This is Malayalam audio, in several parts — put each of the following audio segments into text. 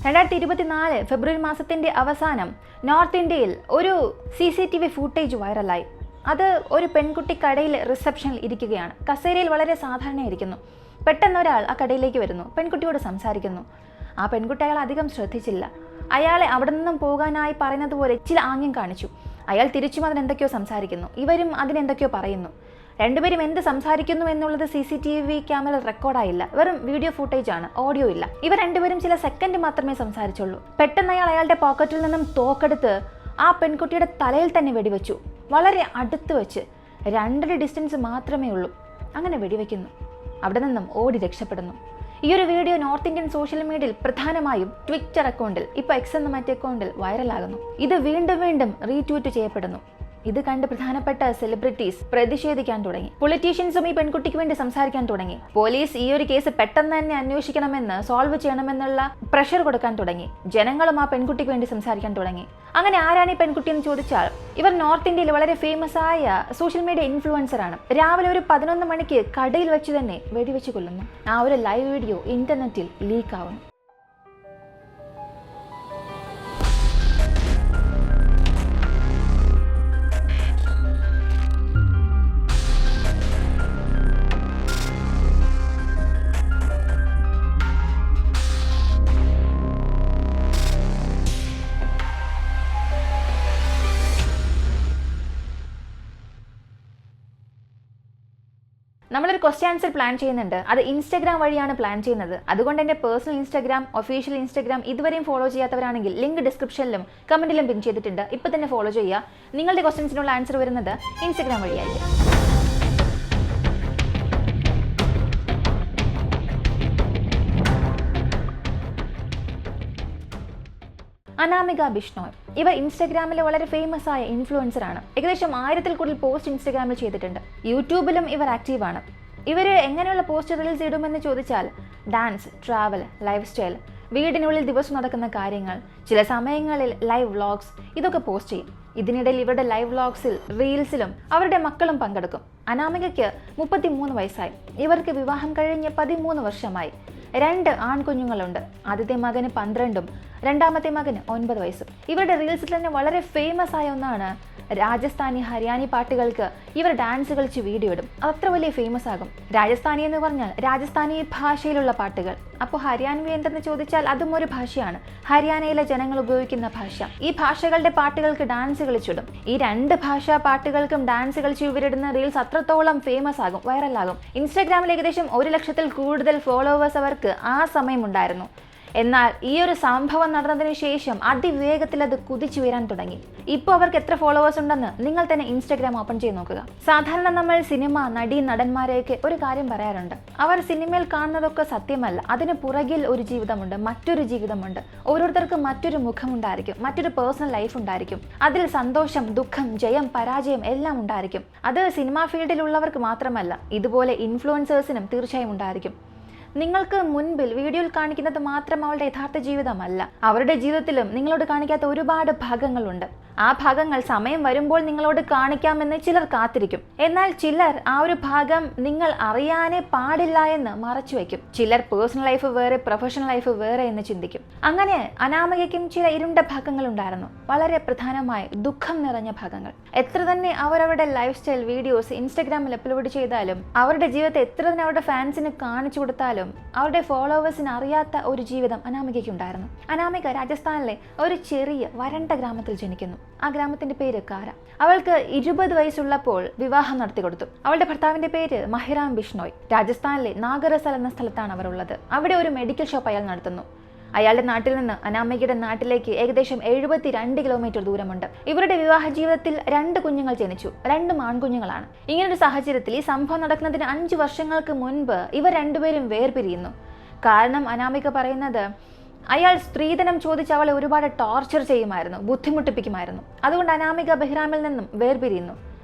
2024 ഫെബ്രുവരി മാസത്തിന്റെ അവസാനം നോർത്ത് ഇന്ത്യയിൽ ഒരു CCTV ഫൂട്ടേജ് വൈറലായി. അത് ഒരു പെൺകുട്ടി കടയിൽ റിസപ്ഷനിൽ ഇരിക്കുകയാണ്. കസേരയിൽ വളരെ സാധാരണയായിരിക്കുന്നു. പെട്ടെന്ന് ഒരാൾ ആ കടയിലേക്ക് വരുന്നു, പെൺകുട്ടിയോട് സംസാരിക്കുന്നു. ആ പെൺകുട്ടി അയാൾ അധികം ശ്രദ്ധിച്ചില്ല. അയാളെ അവിടെ നിന്നും പോകാനായി പറയുന്നത് പോലെ ചില ആംഗ്യം കാണിച്ചു. അയാൾ തിരിച്ചും അതിനെന്തൊക്കെയോ സംസാരിക്കുന്നു, ഇവരും അതിനെന്തൊക്കെയോ പറയുന്നു. രണ്ടുപേരും എന്ത് സംസാരിക്കുന്നു എന്നുള്ളത് CCTV ക്യാമറ റെക്കോർഡായില്ല. വെറും വീഡിയോ ഫുട്ടേജ് ആണ്, ഓഡിയോ ഇല്ല. ഇവർ രണ്ടുപേരും ചില സെക്കൻഡ് മാത്രമേ സംസാരിച്ചുള്ളൂ. പെട്ടെന്ന് അയാൾ അയാളുടെ പോക്കറ്റിൽ നിന്നും തോക്കെടുത്ത് ആ പെൺകുട്ടിയുടെ തലയിൽ തന്നെ വെടിവെച്ചു. വളരെ അടുത്ത് വെച്ച്, 2 ഡിസ്റ്റൻസ് മാത്രമേ ഉള്ളൂ. അങ്ങനെ വെടിവെക്കുന്നു. അവിടെ നിന്നും ഓടി രക്ഷപ്പെടുന്നു. ഈ ഒരു വീഡിയോ നോർത്ത് ഇന്ത്യൻ സോഷ്യൽ മീഡിയയിൽ പ്രധാനമായും ട്വിറ്റർ അക്കൗണ്ടിൽ, ഇപ്പോൾ X എന്ന മറ്റേ അക്കൗണ്ടിൽ വൈറലാകുന്നു. ഇത് വീണ്ടും വീണ്ടും റീട്വീറ്റ് ചെയ്യപ്പെടുന്നു. ഇത് കണ്ട് പ്രധാനപ്പെട്ട സെലിബ്രിറ്റീസ് പ്രതിഷേധിക്കാൻ തുടങ്ങി. പൊളിറ്റീഷ്യൻസും ഈ പെൺകുട്ടിക്ക് വേണ്ടി സംസാരിക്കാൻ തുടങ്ങി. പോലീസ് ഈ ഒരു കേസ് പെട്ടെന്ന് തന്നെ അന്വേഷിക്കണമെന്ന്, സോൾവ് ചെയ്യണമെന്നുള്ള പ്രഷർ കൊടുക്കാൻ തുടങ്ങി. ജനങ്ങളും ആ പെൺകുട്ടിക്ക് വേണ്ടി സംസാരിക്കാൻ തുടങ്ങി. അങ്ങനെ ആരാണ് ഈ പെൺകുട്ടി എന്ന് ചോദിച്ചാൽ, ഇവർ നോർത്ത് ഇന്ത്യയിൽ വളരെ ഫേമസ് ആയ സോഷ്യൽ മീഡിയ ഇൻഫ്ലുവൻസർ ആണ്. രാവിലെ ഒരു 11 മണിക്ക് കടയിൽ വെച്ച് തന്നെ വെടിവെച്ച് കൊല്ലുന്നു. ആ ഒരു ലൈവ് വീഡിയോ ഇന്റർനെറ്റിൽ ലീക്ക് ആവുന്നു. നമ്മളൊരു ക്വസ്റ്റ്യൻ ആൻസർ പ്ലാൻ ചെയ്യുന്നുണ്ട്. അത് ഇൻസ്റ്റാഗ്രാം വഴിയാണ് പ്ലാൻ ചെയ്യുന്നത്. അതുകൊണ്ട് എൻ്റെ പേഴ്സണൽ ഇൻസ്റ്റാഗ്രാം, ഒഫീഷ്യൽ ഇൻസ്റ്റാഗ്രാം ഇതുവരെയും ഫോളോ ചെയ്യാത്തവരാണെങ്കിൽ ലിങ്ക് ഡിസ്ക്രിപ്ഷനിലും കമന്റിലും പിൻ ചെയ്തിട്ടുണ്ട്. ഇപ്പോൾ തന്നെ ഫോളോ ചെയ്യുക. നിങ്ങളുടെ ക്വസ്റ്റ്യൻസിനുള്ള ആൻസർ വരുന്നത് ഇൻസ്റ്റാഗ്രാം വഴിയായിരിക്കും. അനാമിക ബിഷ്ണോയ്. ഇവർ ഇൻസ്റ്റാഗ്രാമിലെ വളരെ ഫേമസ് ആയ ഇൻഫ്ലുവൻസർ ആണ്. ഏകദേശം 1000-ൽ കൂടുതൽ പോസ്റ്റ് ഇൻസ്റ്റാഗ്രാമിൽ ചെയ്തിട്ടുണ്ട്. യൂട്യൂബിലും ഇവർ ആക്റ്റീവാണ്. ഇവർ എങ്ങനെയുള്ള പോസ്റ്റ് റീൽസ് ഇടുമെന്ന് ചോദിച്ചാൽ, ഡാൻസ്, ട്രാവൽ, ലൈഫ് സ്റ്റൈൽ, വീടിനുള്ളിൽ ദിവസം നടക്കുന്ന കാര്യങ്ങൾ, ചില സമയങ്ങളിൽ ലൈവ് വ്ളോഗ്സ്, ഇതൊക്കെ പോസ്റ്റ് ചെയ്യും. ഇതിനിടയിൽ ഇവരുടെ ലൈവ് വ്ളോഗ്സിൽ, റീൽസിലും അവരുടെ മക്കളും പങ്കെടുക്കും. അനാമികയ്ക്ക് 33 വയസ്സായി. ഇവർക്ക് വിവാഹം കഴിഞ്ഞ് 13 വർഷമായി. 2 ആൺകുഞ്ഞുങ്ങളുണ്ട്. ആദ്യത്തെ മകന് 12ഉം രണ്ടാമത്തെ മകന് 9 വയസ്സും. ഇവരുടെ റീൽസിൽ തന്നെ വളരെ ഫേമസ് ആയ ഒന്നാണ് രാജസ്ഥാനി, ഹരിയാനി പാട്ടുകൾക്ക് ഇവർ ഡാൻസ് കളിച്ച് വീഡിയോ ഇടും. അത്ര വലിയ ഫേമസ് ആകും. രാജസ്ഥാനി എന്ന് പറഞ്ഞാൽ രാജസ്ഥാനി ഭാഷയിലുള്ള പാട്ടുകൾ. അപ്പോൾ ഹരിയാൻവി എന്തെന്ന് ചോദിച്ചാൽ അതും ഒരു ഭാഷയാണ്, ഹരിയാനയിലെ ജനങ്ങൾ ഉപയോഗിക്കുന്ന ഭാഷ. ഈ ഭാഷകളുടെ പാട്ടുകൾക്ക് ഡാൻസ് കളിച്ചിടും. ഈ 2 ഭാഷാ പാട്ടുകൾക്കും ഡാൻസ് കളിച്ച് ഇവരിടുന്ന റീൽസ് അത്രത്തോളം ഫേമസ് ആകും, വൈറലാകും. ഇൻസ്റ്റാഗ്രാമിൽ ഏകദേശം 1 ലക്ഷത്തിൽ കൂടുതൽ ഫോളോവേഴ്സ് അവർക്ക് ആ സമയം ഉണ്ടായിരുന്നു. എന്നാൽ ഈ ഒരു സംഭവം നടന്നതിന് ശേഷം അതിവേഗത്തിൽ അത് കുതിച്ചു വരാൻ തുടങ്ങി. ഇപ്പോൾ അവർക്ക് എത്ര ഫോളോവേഴ്സ് ഉണ്ടെന്ന് നിങ്ങൾ തന്നെ ഇൻസ്റ്റാഗ്രാം ഓപ്പൺ ചെയ്ത് നോക്കുക. സാധാരണ നമ്മൾ സിനിമ നടി നടന്മാരെയൊക്കെ ഒരു കാര്യം പറയാറുണ്ട്, അവർ സിനിമയിൽ കാണുന്നതൊക്കെ സത്യമല്ല, അതിന് പുറകിൽ ഒരു ജീവിതമുണ്ട്, മറ്റൊരു ജീവിതമുണ്ട്. ഓരോരുത്തർക്കും മറ്റൊരു മുഖമുണ്ടായിരിക്കും, മറ്റൊരു പേഴ്സണൽ ലൈഫ് ഉണ്ടായിരിക്കും. അതിൽ സന്തോഷം, ദുഃഖം, ജയം, പരാജയം എല്ലാം ഉണ്ടായിരിക്കും. അത് സിനിമാ ഫീൽഡിലുള്ളവർക്ക് മാത്രമല്ല, ഇതുപോലെ ഇൻഫ്ലുവൻസേഴ്സിനും തീർച്ചയായും ഉണ്ടായിരിക്കും. നിങ്ങൾക്ക് മുൻപിൽ വീഡിയോയിൽ കാണിക്കുന്നത് മാത്രം അവളുടെ യഥാർത്ഥ ജീവിതമല്ല. അവരുടെ ജീവിതത്തിലും നിങ്ങളോട് കാണിക്കാത്ത ഒരുപാട് ഭാഗങ്ങളുണ്ട്. ആ ഭാഗങ്ങൾ സമയം വരുമ്പോൾ നിങ്ങളോട് കാണിക്കാമെന്ന് ചിലർ കാത്തിരിക്കും. എന്നാൽ ചിലർ ആ ഒരു ഭാഗം നിങ്ങൾ അറിയാനേ പാടില്ല എന്ന് മറച്ചു വയ്ക്കും. ചിലർ പേഴ്സണൽ ലൈഫ് വേറെ, പ്രൊഫഷണൽ ലൈഫ് വേറെ എന്ന് ചിന്തിക്കും. അങ്ങനെ അനാമികയ്ക്കും ചില ഇരുണ്ട ഭാഗങ്ങൾ ഉണ്ടായിരുന്നു, വളരെ പ്രധാനമായി ദുഃഖം നിറഞ്ഞ ഭാഗങ്ങൾ. എത്ര തന്നെ അവരവരുടെ ലൈഫ് സ്റ്റൈൽ വീഡിയോസ് ഇൻസ്റ്റാഗ്രാമിൽ അപ്ലോഡ് ചെയ്താലും, അവരുടെ ജീവിതത്തെ എത്ര തന്നെ അവരുടെ ഫാൻസിന് കാണിച്ചു കൊടുത്താലും, അവരുടെ ഫോളോവേഴ്സിന് അറിയാത്ത ഒരു ജീവിതം അനാമികയ്ക്ക് ഉണ്ടായിരുന്നു. അനാമിക രാജസ്ഥാനിലെ ഒരു ചെറിയ വരണ്ട ഗ്രാമത്തിൽ ജനിക്കുന്നു. ആ ഗ്രാമത്തിന്റെ പേര് കാര. അവൾക്ക് 20 വയസ്സുള്ളപ്പോൾ വിവാഹം നടത്തി കൊടുത്തു. അവളുടെ ഭർത്താവിന്റെ പേര് മഹിറാം ബിഷ്ണോയ്. രാജസ്ഥാനിലെ നാഗരസൽ എന്ന സ്ഥലത്താണ് അവർ ഉള്ളത്. അവിടെ ഒരു മെഡിക്കൽ ഷോപ്പ് അയാൾ നടത്തുന്നു. അയാളുടെ നാട്ടിൽ നിന്ന് അനാമികയുടെ നാട്ടിലേക്ക് ഏകദേശം 72 കിലോമീറ്റർ ദൂരമുണ്ട്. ഇവരുടെ വിവാഹ ജീവിതത്തിൽ 2 കുഞ്ഞുങ്ങൾ ജനിച്ചു. 2 ആൺകുഞ്ഞുങ്ങളാണ്. ഇങ്ങനൊരു സാഹചര്യത്തിൽ ഈ സംഭവം നടക്കുന്നതിന് 5 വർഷങ്ങൾക്ക് മുൻപ് ഇവർ രണ്ടുപേരും വേർപിരിയുന്നു. കാരണം അനാമിക പറയുന്നത്, അയാൾ സ്ത്രീധനം ചോദിച്ച് അവളെ ഒരുപാട് ടോർച്ചർ ചെയ്യുമായിരുന്നു, ബുദ്ധിമുട്ടിപ്പിക്കുമായിരുന്നു. അതുകൊണ്ട് അനാമിക ബഹിറാമിൽ നിന്നും വേർപിരിയുന്നു.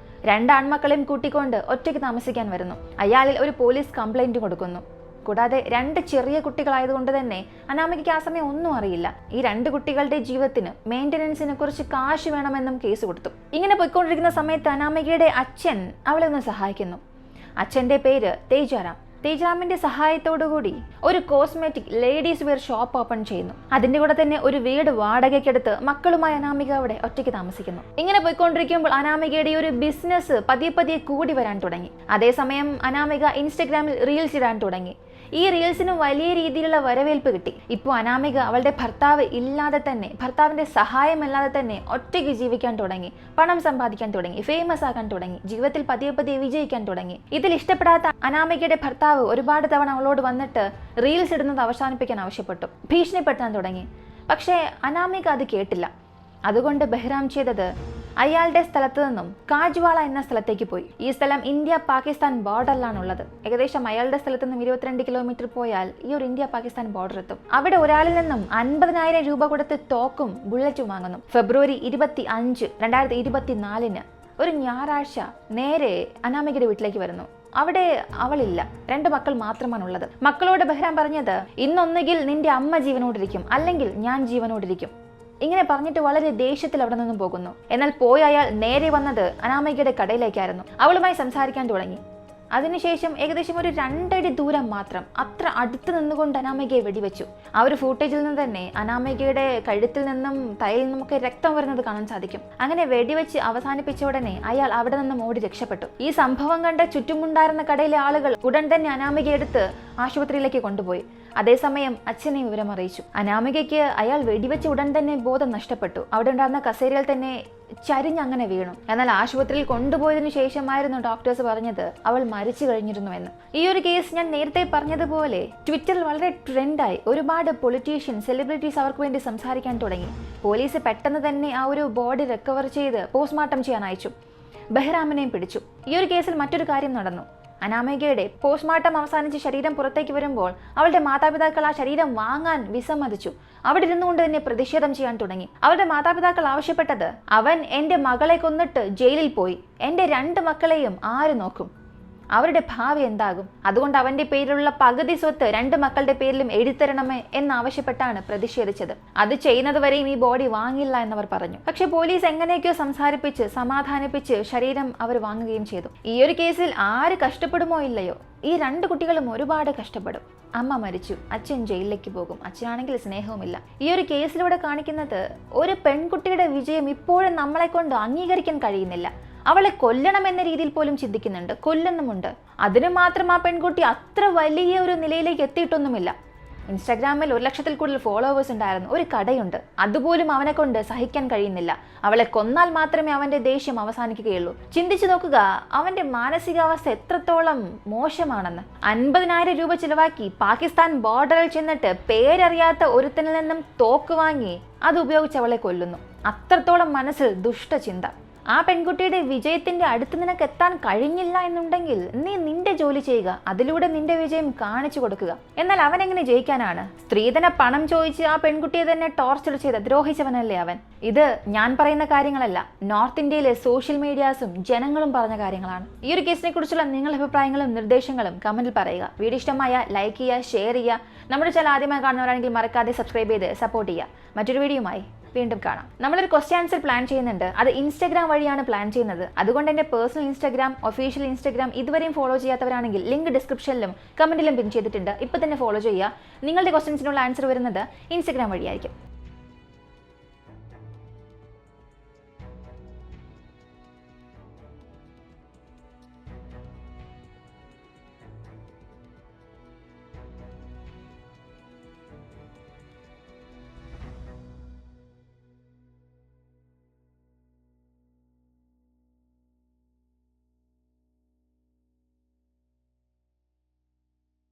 2 ആൺമക്കളെയും കൂട്ടിക്കൊണ്ട് ഒറ്റയ്ക്ക് താമസിക്കാൻ വരുന്നു. അയാളിൽ ഒരു പോലീസ് കംപ്ലൈന്റ് കൊടുക്കുന്നു. കൂടാതെ 2 ചെറിയ കുട്ടികളായതുകൊണ്ട് തന്നെ അനാമികയ്ക്ക് ആ സമയം ഒന്നും അറിയില്ല. ഈ 2 കുട്ടികളുടെ ജീവിതത്തിന് മെയിൻ്റനൻസിന് കുറച്ച് കാശ് വേണമെന്നും കേസ് കൊടുത്തു. ഇങ്ങനെ പോയിക്കൊണ്ടിരിക്കുന്ന സമയത്ത് അനാമികയുടെ അച്ഛൻ അവളെ ഒന്ന് സഹായിക്കുന്നു. അച്ഛൻ്റെ പേര് തേജാറാം. തേജാമിന്റെ സഹായത്തോടുകൂടി ഒരു cosmetic ladies wear shop open ചെയ്യുന്നു. അതിന്റെ കൂടെ തന്നെ ഒരു വീട് വാടകയ്ക്കെടുത്ത് മക്കളുമായി അനാമിക അവിടെ ഒറ്റയ്ക്ക് താമസിക്കുന്നു. ഇങ്ങനെ പോയിക്കൊണ്ടിരിക്കുമ്പോൾ അനാമികയുടെ ഒരു ബിസിനസ് പതിയെ കൂടി വരാൻ തുടങ്ങി. അതേസമയം അനാമിക ഇൻസ്റ്റഗ്രാമിൽ റീൽസ് ഇടാൻ തുടങ്ങി. ഈ റീൽസിന് വലിയ രീതിയിലുള്ള വരവേൽപ്പ് കിട്ടി. ഇപ്പോൾ അനാമിക അവളുടെ ഭർത്താവ് ഇല്ലാതെ തന്നെ, ഭർത്താവിന്റെ സഹായമില്ലാതെ തന്നെ ഒറ്റയ്ക്ക് ജീവിക്കാൻ തുടങ്ങി, പണം സമ്പാദിക്കാൻ തുടങ്ങി, ഫേമസ് ആകാൻ തുടങ്ങി, ജീവിതത്തിൽ പതിയെ വിജയിക്കാൻ തുടങ്ങി. ഇതിൽ ഇഷ്ടപ്പെടാത്ത അനാമികയുടെ ഭർത്താവ് ഒരുപാട് തവണ അവളോട് വന്നിട്ട് റീൽസ് ഇടുന്നത് അവസാനിപ്പിക്കാൻ ആവശ്യപ്പെട്ടു, ഭീഷണിപ്പെടുത്താൻ തുടങ്ങി. പക്ഷേ അനാമിക അത് കേട്ടില്ല. അതുകൊണ്ട് ബെഹ്റാം ചെയ്തത് അയാളുടെ സ്ഥലത്ത് നിന്നും കാജ്വാള എന്ന സ്ഥലത്തേക്ക് പോയി. ഈ സ്ഥലം ഇന്ത്യ പാകിസ്ഥാൻ ബോർഡറിലാണുള്ളത്. ഏകദേശം അയാളുടെ സ്ഥലത്ത് നിന്നും 22 കിലോമീറ്റർ പോയാൽ ഈ ഒരു ഇന്ത്യ പാകിസ്ഥാൻ ബോർഡർ എത്തും. അവിടെ ഒരാളിൽ നിന്നും 50,000 രൂപ കൊടുത്ത് തോക്കും ബുള്ളറ്റും വാങ്ങുന്നു. ഫെബ്രുവരി 25, 2024 ഒരു ഞായറാഴ്ച നേരെ അനാമികയുടെ വീട്ടിലേക്ക് വരുന്നു. അവിടെ അവളില്ല, 2 മക്കൾ മാത്രമാണുള്ളത്. മക്കളോട് ബെഹ്റാം പറഞ്ഞത്, ഇന്നൊന്നുകിൽ നിന്റെ അമ്മ ജീവനോടിരിക്കും, അല്ലെങ്കിൽ ഞാൻ ജീവനോടിരിക്കും. ഇങ്ങനെ പറഞ്ഞിട്ട് വളരെ ദേഷ്യത്തിൽ അവിടെ നിന്നും പോകുന്നു. എന്നാൽ പോയ അയാൾ നേരെ വന്നത് അനാമികയുടെ കടയിലേക്കായിരുന്നു. അവളുമായി സംസാരിക്കാൻ തുടങ്ങി. അതിനുശേഷം ഏകദേശം ഒരു 2 അടി ദൂരം മാത്രം, അത്ര അടുത്ത് നിന്നുകൊണ്ട് അനാമികയെ വെടിവെച്ചു. ആ ഒരു ഫൂട്ടേജിൽ നിന്ന് തന്നെ അനാമികയുടെ കഴുത്തിൽ നിന്നും തലയിൽ നിന്നുമൊക്കെ രക്തം വരുന്നത് കാണാൻ സാധിക്കും. അങ്ങനെ വെടിവെച്ച് അവസാനിപ്പിച്ച ഉടനെ അയാൾ അവിടെ നിന്നും ഓടി രക്ഷപ്പെട്ടു. ഈ സംഭവം കണ്ട് ചുറ്റുമുണ്ടായിരുന്ന കടയിലെ ആളുകൾ ഉടൻ തന്നെ അനാമികയെ എടുത്ത് ആശുപത്രിയിലേക്ക് കൊണ്ടുപോയി. അതേസമയം അച്ഛനെ വിവരം അറിയിച്ചു. അനാമികയ്ക്ക് അയാൾ വെടിവെച്ച് ഉടൻ തന്നെ ബോധം നഷ്ടപ്പെട്ടു. അവിടെ ഉണ്ടായിരുന്ന കസേരയിൽ തന്നെ ചരിഞ്ഞങ്ങനെ വീണു. എന്നാൽ ആശുപത്രിയിൽ കൊണ്ടുപോയതിനു ശേഷമായിരുന്നു ഡോക്ടേഴ്സ് പറഞ്ഞത് അവൾ മരിച്ചു കഴിഞ്ഞിരുന്നുവെന്ന്. ഈ ഒരു കേസ് ഞാൻ നേരത്തെ പറഞ്ഞതുപോലെ ട്വിറ്ററിൽ വളരെ ട്രെൻഡായി. ഒരുപാട് പൊളിറ്റീഷ്യൻസ്, സെലിബ്രിറ്റീസ് അവർക്ക് വേണ്ടി സംസാരിക്കാൻ തുടങ്ങി. പോലീസ് പെട്ടെന്ന് തന്നെ ആ ഒരു ബോഡി റിക്കവർ ചെയ്ത് പോസ്റ്റ്മോർട്ടം ചെയ്യാൻ അയച്ചു. ബെഹ്റാമിനെയും പിടിച്ചു. ഈ ഒരു കേസിൽ മറ്റൊരു കാര്യം നടന്നു. അനാമികയുടെ പോസ്റ്റ്മോർട്ടം അവസാനിച്ച് ശരീരം പുറത്തേക്ക് വരുമ്പോൾ അവളുടെ മാതാപിതാക്കൾ ആ ശരീരം വാങ്ങാൻ വിസമ്മതിച്ചു. അവിടെ ഇരുന്നുകൊണ്ട് തന്നെ പ്രതിഷേധം ചെയ്യാൻ തുടങ്ങി. അവരുടെ മാതാപിതാക്കൾ ആവശ്യപ്പെട്ടത്, അവൻ എൻ്റെ മകളെ കൊന്നിട്ട് ജയിലിൽ പോയി, എൻ്റെ 2 മക്കളെയും ആര് നോക്കും, അവരുടെ ഭാവി എന്താകും, അതുകൊണ്ട് അവന്റെ പേരിലുള്ള പകുതി സ്വത്ത് 2 മക്കളുടെ പേരിലും എഴുതരണമേ എന്നാവശ്യപ്പെട്ടാണ് പ്രതിഷേധിച്ചത്. അത് ചെയ്യുന്നത് വരെയും ഈ ബോഡി വാങ്ങില്ല എന്നവർ പറഞ്ഞു. പക്ഷെ പോലീസ് എങ്ങനെയൊക്കെയോ സംസാരിപ്പിച്ച് സമാധാനിപ്പിച്ച് ശരീരം അവർ വാങ്ങുകയും ചെയ്തു. ഈ ഒരു കേസിൽ ആര് കഷ്ടപ്പെടുമോ ഇല്ലയോ, ഈ 2 കുട്ടികളും ഒരുപാട് കഷ്ടപ്പെടും. അമ്മ മരിച്ചു, അച്ഛൻ ജയിലിലേക്ക് പോകും, അച്ഛനാണെങ്കിൽ സ്നേഹവുമില്ല. ഈ ഒരു കേസിലൂടെ കാണിക്കുന്നത് ഒരു പെൺകുട്ടിയുടെ വിജയം ഇപ്പോഴും നമ്മളെ കൊണ്ട് അംഗീകരിക്കാൻ കഴിയുന്നില്ല. അവളെ കൊല്ലണമെന്ന രീതിയിൽ പോലും ചിന്തിക്കുന്നുണ്ട്, കൊല്ലുന്നുമുണ്ട്. അതിന് മാത്രം ആ പെൺകുട്ടി അത്ര വലിയ ഒരു നിലയിലേക്ക് എത്തിയിട്ടൊന്നുമില്ല. ഇൻസ്റ്റാഗ്രാമിൽ 1 ലക്ഷത്തിൽ കൂടുതൽ ഫോളോവേഴ്സ് ഉണ്ടായിരുന്നു, ഒരു കടയുണ്ട്. അതുപോലും അവനെ കൊണ്ട് സഹിക്കാൻ കഴിയുന്നില്ല. അവളെ കൊന്നാൽ മാത്രമേ അവന്റെ ദേഷ്യം അവസാനിക്കുകയുള്ളൂ. ചിന്തിച്ചു നോക്കുക അവന്റെ മാനസികാവസ്ഥ എത്രത്തോളം മോശമാണെന്ന്. 50,000 രൂപ ചിലവാക്കി പാകിസ്ഥാൻ ബോർഡറിൽ ചെന്നിട്ട് പേരറിയാത്ത ഒരുത്തനിൽ നിന്നും തോക്ക് വാങ്ങി അത് ഉപയോഗിച്ച് അവളെ കൊല്ലുന്നു. അത്രത്തോളം മനസ്സിൽ ദുഷ്ടചിന്ത. ആ പെൺകുട്ടിയുടെ വിജയത്തിന്റെ അടുത്ത് നിനക്ക് എത്താൻ കഴിഞ്ഞില്ല എന്നുണ്ടെങ്കിൽ നീ നിന്റെ ജോലി ചെയ്യുക, അതിലൂടെ നിന്റെ വിജയം കാണിച്ചു കൊടുക്കുക. എന്നാൽ അവൻ എങ്ങനെ ജയിക്കാനാണ്? സ്ത്രീധന പണം ചോദിച്ച് ആ പെൺകുട്ടിയെ തന്നെ ടോർച്ചർ ചെയ്ത് ദ്രോഹിച്ചവനല്ലേ അവൻ. ഇത് ഞാൻ പറയുന്ന കാര്യങ്ങളല്ല, നോർത്ത് ഇന്ത്യയിലെ സോഷ്യൽ മീഡിയാസും ജനങ്ങളും പറഞ്ഞ കാര്യങ്ങളാണ്. ഈ ഒരു കേസിനെ കുറിച്ചുള്ള നിങ്ങളുടെ അഭിപ്രായങ്ങളും നിർദ്ദേശങ്ങളും കമന്റിൽ പറയുക. വീഡിയോ ഇഷ്ടമായ ലൈക്ക് ചെയ്യുക, ഷെയർ ചെയ്യുക. നമ്മുടെ ചാനൽ ആദ്യമായി കാണുന്നവരാണെങ്കിൽ മറക്കാതെ സബ്സ്ക്രൈബ് ചെയ്ത് സപ്പോർട്ട് ചെയ്യുക. മറ്റൊരു വീഡിയോയുമായി വീണ്ടും കാണാം. നമ്മളൊരു ക്വസ്റ്റ്യൻ ആൻസർ പ്ലാൻ ചെയ്യുന്നുണ്ട്. അത് ഇൻസ്റ്റാഗ്രാം വഴിയാണ് പ്ലാൻ ചെയ്യുന്നത്. അതുകൊണ്ട് എൻ്റെ പേഴ്സണൽ ഇൻസ്റ്റാഗ്രാം, ഒഫീഷ്യൽ ഇൻസ്റ്റാഗ്രാം ഇതുവരെയും ഫോളോ ചെയ്യാത്തവരാണെങ്കിൽ ലിങ്ക് ഡിസ്ക്രിപ്ഷനിലും കമന്റിലും പിൻ ചെയ്തിട്ടുണ്ട്. ഇപ്പം തന്നെ ഫോളോ ചെയ്യുക. നിങ്ങളുടെ ക്വസ്റ്റ്യൻസിനുള്ള ആൻസർ വരുന്നത് ഇൻസ്റ്റാഗ്രാം വഴിയായിരിക്കും.